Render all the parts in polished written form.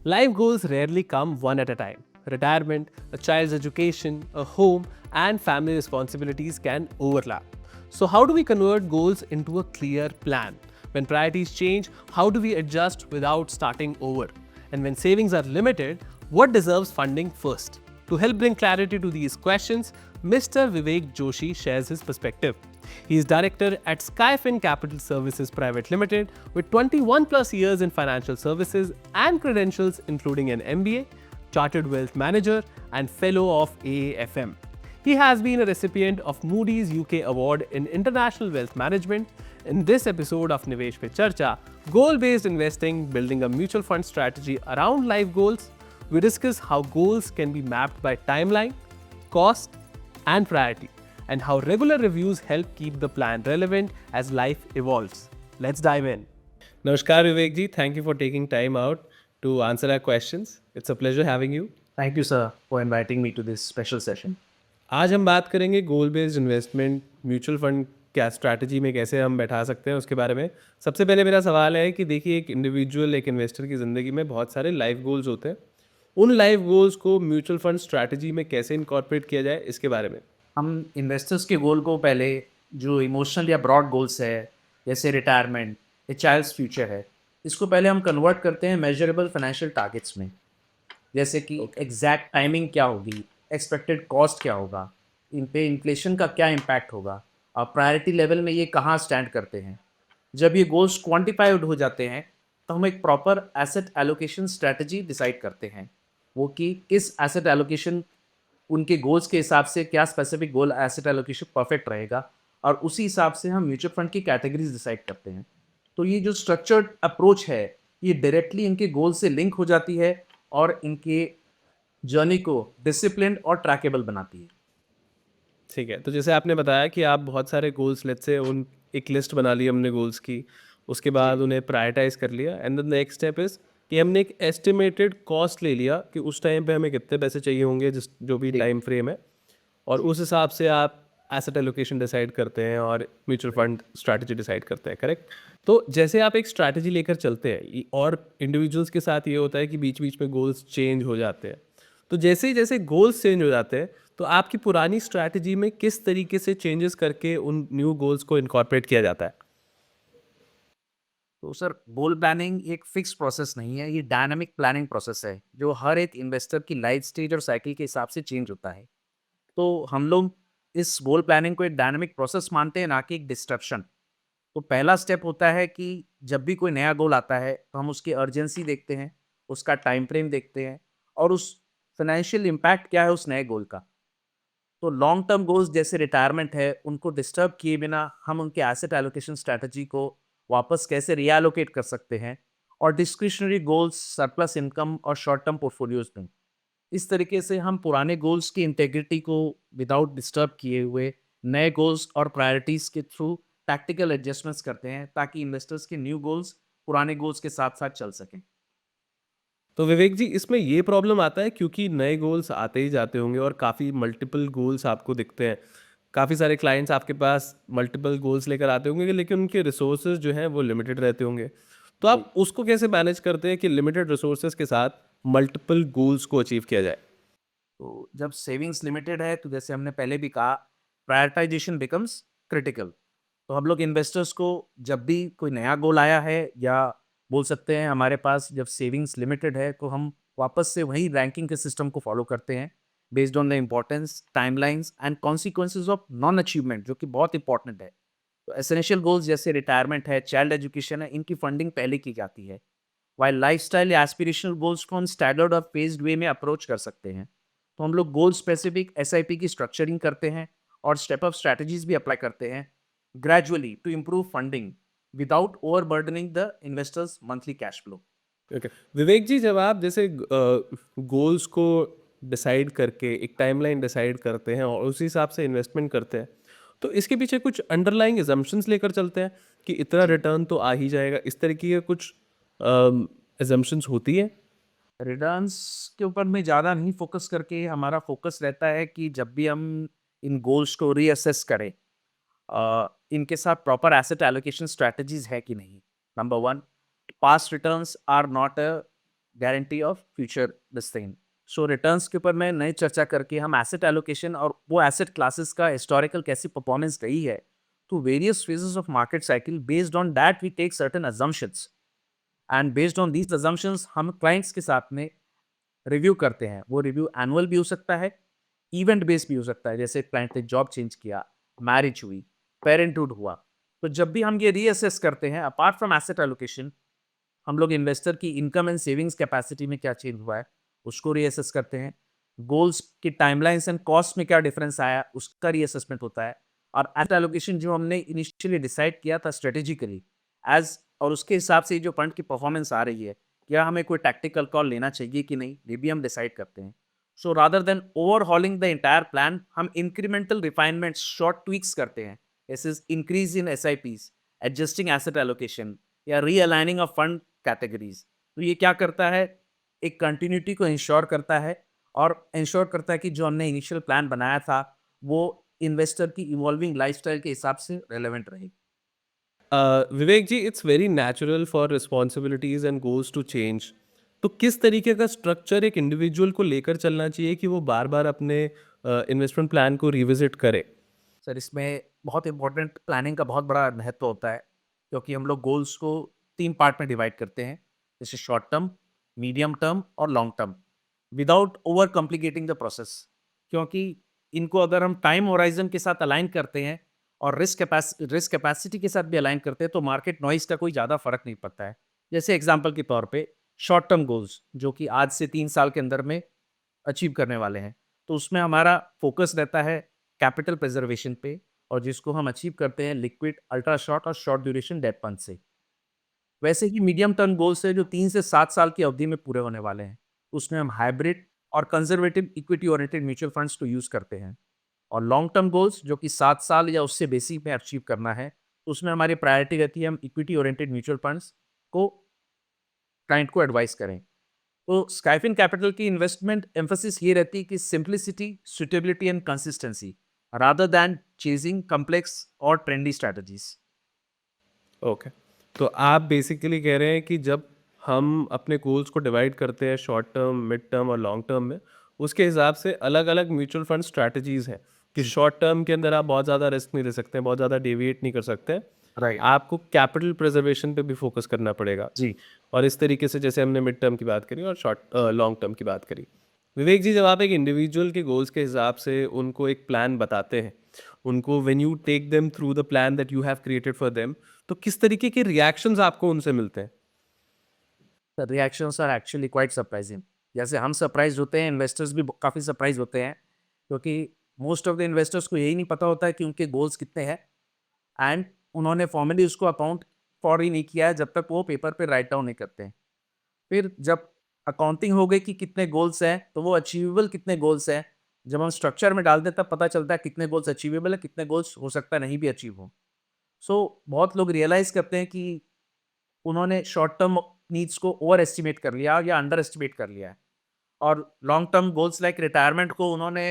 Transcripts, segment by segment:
Life goals rarely come one at a time. Retirement, a child's education, a home, and family responsibilities can overlap. So, how do we convert goals into a clear plan? When priorities change, how do we adjust without starting over? And when savings are limited, what deserves funding first? To help bring clarity to these questions, Mr. Vivek Joshi shares his perspective. He is director at Skyfin Capital Services Private Limited with 21 plus years in financial services and credentials including an MBA, Chartered Wealth Manager, and Fellow of AAFM. He has been a recipient of Moody's UK Award in International Wealth Management. In this episode of Nivesh Pe Charcha, goal-based investing, building a mutual fund strategy around life goals, we discuss how goals can be mapped by timeline, cost, and priority, and how regular reviews help keep the plan relevant as life evolves. Let's dive in. Namaskar Vivek ji, thank you for taking time out to answer our questions. It's a pleasure having you. Thank you, sir, for inviting me to this special session. आज हम बात करेंगे गोल based investment mutual fund क्या strategy में कैसे हम बैठा सकते हैं उसके बारे में। सबसे पहले मेरा सवाल है कि देखिए एक इंडिविजुअल एक इन्वेस्टर की ज़िंदगी में बहुत सारे लाइफ गोल्स होते हैं। उन लाइफ गोल्स को म्यूचुअल फंड स्ट्रैटेजी में कैसे इनकॉर्पोरेट किया जाए इसके बारे में। हम इन्वेस्टर्स के गोल को पहले जो इमोशनल या ब्रॉड गोल्स है, जैसे रिटायरमेंट या चाइल्ड्स फ्यूचर है, इसको पहले हम कन्वर्ट करते हैं मेजरेबल फाइनेंशियल टारगेट्स में। जैसे कि एग्जैक्ट टाइमिंग क्या होगी, एक्सपेक्टेड कॉस्ट क्या होगा, इन पे इन्फ्लेशन का क्या इम्पैक्ट होगा, और प्रायोरिटी लेवल में ये कहाँ स्टैंड करते हैं। जब ये गोल्स क्वान्टिफाइड हो जाते हैं तो हम एक proper asset allocation strategy decide करते हैं। वो कि किस एसेट एलोकेशन उनके गोल्स के हिसाब से क्या specific goal asset allocation perfect रहेगा, और उसी हिसाब से हम म्यूचुअल फंड की कैटेगरीज डिसाइड करते हैं। तो ये जो स्ट्रक्चर्ड अप्रोच है ये डायरेक्टली इनके गोल से लिंक हो जाती है और इनके जर्नी को डिसिप्लिन और ट्रैकेबल बनाती है। ठीक है, तो जैसे आपने बताया कि आप बहुत सारे गोल्स लेट्स से उन एक लिस्ट बना ली हमने गोल्स की, उसके बाद उन्हें प्रायोरिटाइज कर लिया and the next step is कि हमने एक एस्टिमेटेड कॉस्ट ले लिया कि उस टाइम पे हमें कितने पैसे चाहिए होंगे जिस जो भी टाइम फ्रेम है, और उस हिसाब से आप एसेट एलोकेशन डिसाइड करते हैं और म्यूचुअल फंड स्ट्रैटेजी डिसाइड करते हैं, करेक्ट। तो जैसे आप एक स्ट्रैटेजी लेकर चलते हैं और इंडिविजुअल्स के साथ ये होता है कि बीच बीच में गोल्स चेंज हो जाते हैं, तो जैसे ही जैसे गोल्स चेंज हो जाते हैं तो आपकी पुरानी स्ट्रैटेजी में किस तरीके से चेंजेस करके उन न्यू गोल्स को इनकॉर्पोरेट किया जाता है। तो सर, गोल प्लानिंग एक फिक्स प्रोसेस नहीं है, ये डायनामिक प्लानिंग प्रोसेस है जो हर एक इन्वेस्टर की लाइफ स्टेज और साइकिल के हिसाब से चेंज होता है। तो हम लोग इस गोल प्लानिंग को एक डायनामिक प्रोसेस मानते हैं, ना कि एक डिस्ट्रप्शन। तो पहला स्टेप होता है कि जब भी कोई नया गोल आता है तो हम उसकी अर्जेंसी देखते हैं, उसका टाइम फ्रेम देखते हैं, और उस फाइनेंशियल इम्पैक्ट क्या है उस नए गोल का। तो लॉन्ग टर्म गोल्स जैसे रिटायरमेंट है, उनको डिस्टर्ब किए बिना हम उनके एसेट एलोकेशन स्ट्रैटेजी को वापस कैसे रीएलोकेट कर सकते हैं, और डिस्क्रिशनरी गोल्स, सरप्लस इनकम और शॉर्ट टर्म पोर्टफोलियोज में इस तरीके से हम पुराने गोल्स की इंटेग्रिटी को विदाउट डिस्टर्ब किए हुए नए गोल्स और प्रायोरिटीज के थ्रू टैक्टिकल एडजस्टमेंट्स करते हैं, ताकि इन्वेस्टर्स के न्यू गोल्स पुराने गोल्स के साथ साथ चल सकें। तो विवेक जी इसमें ये प्रॉब्लम आता है क्योंकि नए गोल्स आते ही जाते होंगे और काफ़ी मल्टीपल गोल्स आपको दिखते हैं, काफ़ी सारे क्लाइंट्स आपके पास मल्टीपल गोल्स लेकर आते होंगे लेकिन उनके रिसोर्सेज जो हैं वो लिमिटेड रहते होंगे, तो आप उसको कैसे मैनेज करते हैं कि लिमिटेड रिसोर्सेज के साथ मल्टीपल गोल्स को अचीव किया जाए। तो जब सेविंग्स लिमिटेड है तो जैसे हमने पहले भी कहा, प्रायोरिटाइजेशन बिकम्स क्रिटिकल। तो हम लोग इन्वेस्टर्स को जब भी कोई नया गोल आया है, या बोल सकते हैं हमारे पास जब सेविंग्स लिमिटेड है, तो हम वापस से वही रैंकिंग के सिस्टम को फॉलो करते हैं based on the importance, timelines and consequences of non achievement, जो कि बहुत इंपॉर्टेंट है। तो एसेंशियल गोल्स जैसे रिटायरमेंट है, चाइल्ड एजुकेशन है, इनकी फंडिंग पहले की जाती है, वाइल लाइफस्टाइल या एस्पिरेशनल गोल्स को हम स्टैगर्ड और फेज्ड वे में अप्रोच कर सकते हैं। तो हम लोग गोल स्पेसिफिक एसआईपी की स्ट्रक्चरिंग करते हैं और स्टेप अप स्ट्रैटेजीज भी अप्लाई करते हैं gradually to improve funding without overburdening the investors monthly cash flow. Okay Vivek ji, जब आप जैसे गोल्स को डिसाइड करके एक टाइमलाइन डिसाइड करते हैं और उसी हिसाब से इन्वेस्टमेंट करते हैं, तो इसके पीछे कुछ अंडरलाइंग एजम्पशंस लेकर चलते हैं कि इतना रिटर्न तो आ ही जाएगा, इस तरीके के कुछ एजम्पशंस होती है। रिटर्न्स के ऊपर में ज़्यादा नहीं फोकस करके हमारा फोकस रहता है कि जब भी हम इन गोल्स को रीअसेस करें, इनके साथ प्रॉपर एसेट एलोकेशन स्ट्रैटेजीज है कि नहीं। Number one, past returns are not a guarantee of future this thing. So returns के ऊपर मैं नई चर्चा करके हम एसेट एलोकेशन और वो एसेट क्लासेस का हिस्टोरिकल कैसी परफॉर्मेंस रही है to various phases of market cycle. Based on that we take certain assumptions and based on these assumptions हम clients के साथ में रिव्यू करते हैं। वो रिव्यू एनुअल भी हो सकता है, इवेंट बेस्ड भी हो सकता है, जैसे क्लाइंट ने जॉब चेंज किया, मैरिज हुई, पेरेंटहुड हुआ। तो जब भी हम ये रीअसेस करते हैं अपार्ट फ्रॉम एसेट एलोकेशन, हम लोग इन्वेस्टर की इनकम एंड सेविंग्स कैपेसिटी में क्या चेंज हुआ है उसको रीअसेस करते हैं। गोल्स की टाइमलाइंस एंड कॉस्ट में क्या डिफरेंस आया उसका रीअसेसमेंट होता है। और एसेट एलोकेशन जो हमने इनिशियली डिसाइड किया था स्ट्रेटेजिकली एज, और उसके हिसाब से जो फंड की परफॉर्मेंस आ रही है, क्या हमें कोई टैक्टिकल कॉल लेना चाहिए कि नहीं, ये भी हम डिसाइड करते हैं। So rather than overhauling the entire plan, हम इंक्रीमेंटल रिफाइनमेंट शॉर्ट ट्वीक्स करते हैं, जैसे increase in S I Ps, adjusting asset allocation या रीअलाइनिंग ऑफ फंड कैटेगरीज। तो ये क्या करता है, एक कंटिन्यूटी को इंश्योर करता है और इंश्योर करता है कि जो हमने इनिशियल प्लान बनाया था वो इन्वेस्टर की इवॉल्विंग लाइफस्टाइल के हिसाब से रेलेवेंट रहेगी। Vivek ji, it's very natural for responsibilities and goals to change. तो किस तरीके का स्ट्रक्चर एक इंडिविजुअल को लेकर चलना चाहिए कि वो बार बार अपने इन्वेस्टमेंट प्लान को रिविजिट करे? सर इसमें बहुत इंपॉर्टेंट प्लानिंग का बहुत बड़ा महत्व होता है, क्योंकि हम लोग गोल्स को 3 पार्ट में डिवाइड करते हैं, जैसे शॉर्ट टर्म, मीडियम टर्म और long term, without over complicating the process. क्योंकि इनको अगर हम टाइम होराइजन के साथ अलाइन करते हैं और रिस्क कैपेसिटी के साथ भी अलाइन करते हैं तो मार्केट नॉइज का कोई ज़्यादा फर्क नहीं पड़ता है। जैसे एग्जाम्पल के तौर पे शॉर्ट टर्म गोल्स जो कि आज से 3 साल के अंदर में अचीव करने वाले हैं, तो उसमें हमारा फोकस रहता है कैपिटल प्रिजर्वेशन पे, और जिसको हम अचीव करते हैं लिक्विड, अल्ट्रा शॉर्ट और शॉर्ट ड्यूरेशन डेट फंड से। वैसे ही मीडियम टर्म गोल्स है जो 3 से 7 साल की अवधि में पूरे होने वाले हैं, उसमें हम हाइब्रिड और conservative equity oriented mutual funds को यूज करते हैं। और लॉन्ग टर्म गोल्स जो कि 7 साल या उससे बेसिक में अचीव करना है, उसमें हमारी प्रायोरिटी रहती है हम इक्विटी ओरिएंटेड म्यूचुअल फंड्स को क्लाइंट को एडवाइस करें। तो स्काइफिन कैपिटल की इन्वेस्टमेंट एम्फोसिस ये रहती है कि simplicity, suitability and consistency rather than chasing complex और ट्रेंडी स्ट्रेटजीज। ओके, तो आप बेसिकली कह रहे हैं कि जब हम अपने गोल्स को डिवाइड करते हैं शॉर्ट टर्म, मिड टर्म और लॉन्ग टर्म में, उसके हिसाब से अलग अलग म्यूचुअल फंड स्ट्रैटेजीज हैं कि शॉर्ट टर्म के अंदर आप बहुत ज़्यादा रिस्क नहीं ले सकते हैं, बहुत ज़्यादा डेविएट नहीं कर सकते हैं, राइट। आपको कैपिटल प्रिजर्वेशन पे भी फोकस करना पड़ेगा। जी। और इस तरीके से जैसे हमने मिड टर्म की बात करी और लॉन्ग टर्म की बात करी। विवेक जी, जब आप एक इंडिविजुअल के गोल्स के हिसाब से उनको एक प्लान बताते हैं, उनको when you take them through the plan that you have created for them, तो किस तरीके के रिएक्शंस आपको उनसे मिलते हैं? The reactions are actually quite surprising. जैसे हम सरप्राइज होते हैं, इन्वेस्टर्स भी काफ़ी सरप्राइज होते हैं, क्योंकि मोस्ट ऑफ द इन्वेस्टर्स को यही नहीं पता होता है कि उनके गोल्स कितने हैं, एंड उन्होंने फॉर्मली उसको अकाउंट फॉर ही नहीं किया है जब तक वो पेपर पे राइट डाउन नहीं करते हैं। फिर जब अकाउंटिंग हो गई कि कितने गोल्स हैं, तो वो अचीवेबल कितने गोल्स हैं, जब हम स्ट्रक्चर में डाल दें तब पता चलता है कितने गोल्स अचीवेबल है, कितने गोल्स हो सकता है नहीं भी अचीव हो। सो बहुत लोग रियलाइज़ करते हैं कि उन्होंने शॉर्ट टर्म नीड्स को ओवर एस्टिमेट कर लिया या अंडर एस्टिमेट कर लिया है, और long term goals like retirement को उन्होंने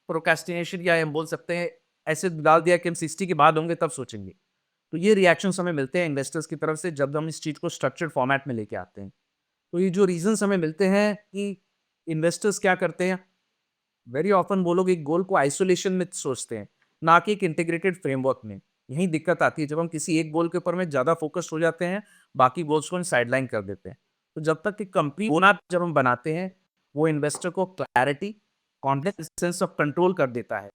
प्रोक्रेस्टिनेशन या हम बोल सकते हैं ऐसे डाल दिया कि हम 60 के बाद होंगे तब सोचेंगे। तो ये रिएक्शंस हमें मिलते हैं इन्वेस्टर्स की तरफ से जब हम इस चीज़ को स्ट्रक्चर्ड फॉर्मेट में लेके आते हैं। तो ये जो रीजंस हमें मिलते हैं कि इन्वेस्टर्स क्या करते हैं, वेरी ऑफन वो लोग एक गोल को आइसोलेशन में सोचते हैं, ना कि एक इंटीग्रेटेड फ्रेमवर्क में। यही दिक्कत आती है जब हम किसी एक गोल के ऊपर में ज़्यादा फोकस हो जाते हैं, बाकी गोल्स को हम साइडलाइन कर देते हैं। तो जब तक कि कंपनी रोड जब हम बनाते हैं, वो इन्वेस्टर को clarity, confidence, sense of control कर देता है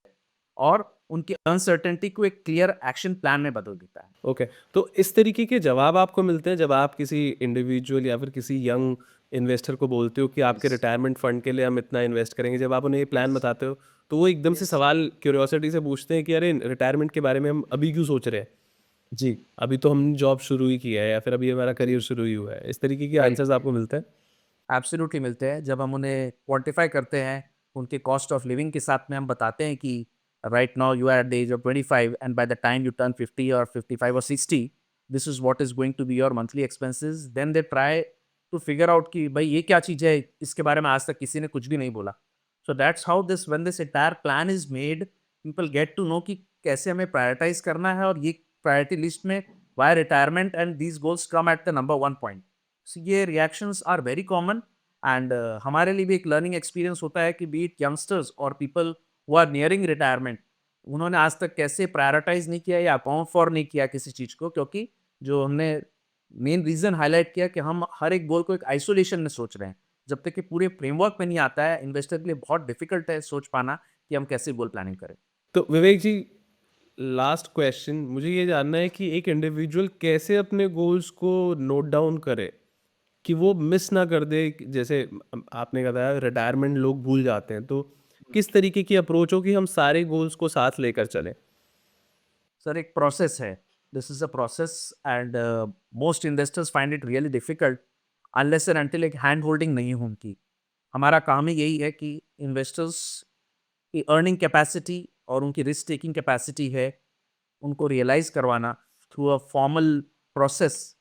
और उनकी अनसर्टेनिटी को एक क्लियर एक्शन प्लान में बदल देता है। ओके, तो इस तरीके के जवाब आपको मिलते हैं जब आप किसी इंडिविजुअल या फिर किसी यंग इन्वेस्टर को बोलते हो कि आपके रिटायरमेंट फंड के लिए हम इतना इन्वेस्ट करेंगे, जब आप उन्हें ये प्लान बताते हो तो वो एकदम से सवाल क्यूरियोसिटी से पूछते हैं कि अरे रिटायरमेंट के बारे में हम अभी क्यों सोच रहे हैं? जी। अभी तो हम जॉब शुरू ही किया है या फिर अभी हमारा करियर शुरू ही हुआ है। इस तरीके के आंसर्स आपको मिलते हैं? एब्सोल्युटली मिलते हैं। जब हम उन्हें क्वांटिफाई करते हैं, उनके कॉस्ट ऑफ लिविंग के साथ में हम बताते हैं कि right now you are at the age of 25 and by the time you turn 50 और 55 और 60, this is what is going to be your monthly expenses. Then they try to figure out कि भाई ये क्या चीज़ है, इसके बारे में आज तक किसी ने कुछ भी नहीं बोला। So that's how this when this entire plan is made, people get to know कि कैसे हमें प्रायोरिटाइज़ करना है, और ये प्रायोरिटी लिस्ट में why retirement and these goals come at the number 1 point. So, ये reactions are very common, and हमारे लिए भी एक लर्निंग एक्सपीरियंस होता है कि बी इट यंगस्टर्स और people who are nearing retirement, उन्होंने आज तक कैसे प्रायोरिटाइज नहीं किया या अकाउंट फॉर नहीं किया किसी चीज़ को, क्योंकि जो हमने मेन रीज़न हाईलाइट किया कि हम हर एक गोल को एक आइसोलेशन में सोच रहे हैं। जब तक कि पूरे फ्रेमवर्क में नहीं आता है, इन्वेस्टर के लिए बहुत डिफिकल्ट है सोच पाना कि हम कैसे गोल प्लानिंग करें। तो विवेक जी, लास्ट क्वेश्चन, मुझे ये जानना है कि एक इंडिविजुअल कैसे अपने गोल्स को नोट डाउन करे कि वो मिस ना कर दे। जैसे आपने बताया रिटायरमेंट लोग भूल जाते हैं, तो किस तरीके की अप्रोच हो कि हम सारे गोल्स को साथ लेकर चलें? सर, एक प्रोसेस है, this is a process and most investors find it really difficult unless and until एक हैंड होल्डिंग नहीं हो उनकी। हमारा काम ही यही है कि इन्वेस्टर्स की अर्निंग कैपेसिटी और उनकी रिस्क टेकिंग कैपेसिटी है, उनको रियलाइज़ करवाना थ्रू अ फॉर्मल प्रोसेस,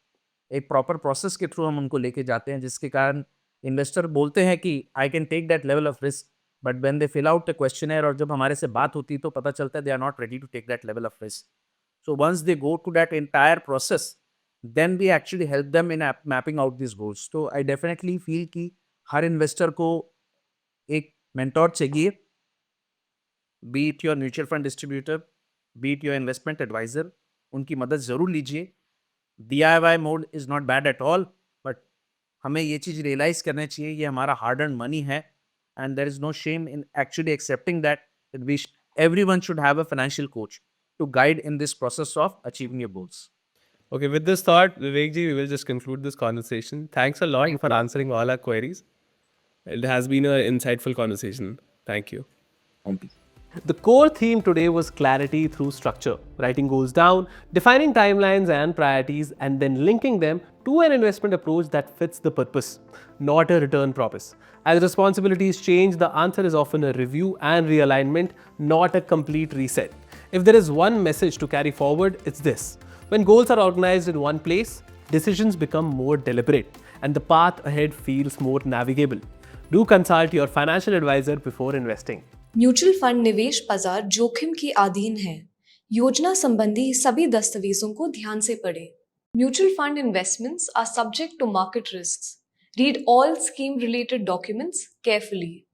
एक प्रॉपर प्रोसेस के थ्रू हम उनको लेके जाते हैं, जिसके कारण इन्वेस्टर बोलते हैं कि I can take that level of risk, but when they fill out the questionnaire और जब हमारे से बात होती है तो पता चलता है they are not ready to take that level of risk. So once they go to that entire process, then we actually help them in mapping out this goals. तो आई डेफिनेटली फील कि हर investor को एक mentor चाहिए, be it your mutual fund distributor, be it your investment advisor, उनकी मदद ज़रूर लीजिए। DIY mode is not bad at all, but हमें ये चीज़ रियलाइज़ करना चाहिए ये हमारा हार्ड अर्न मनी है, and there is no shame in actually accepting that we everyone should have a financial coach to guide in this process of achieving your goals. Okay, with this thought, Vivek ji, we will just conclude this conversation. Thanks a lot Thank for you. answering all our queries. It has been an insightful conversation. Thank you. Thank you. The core theme today was clarity through structure, writing goals down, defining timelines and priorities, and then linking them to an investment approach that fits the purpose, not a return promise. As responsibilities change, the answer is often a review and realignment, not a complete reset. If there is one message to carry forward, it's this: when goals are organized in one place, decisions become more deliberate and the path ahead feels more navigable. Do consult your financial advisor before investing. Mutual fund निवेश बाजार जोखिम के अधीन है। योजना संबंधी सभी दस्तावेजों को ध्यान से पढ़ें। Mutual fund investments are subject to market risks. Read all scheme related documents carefully.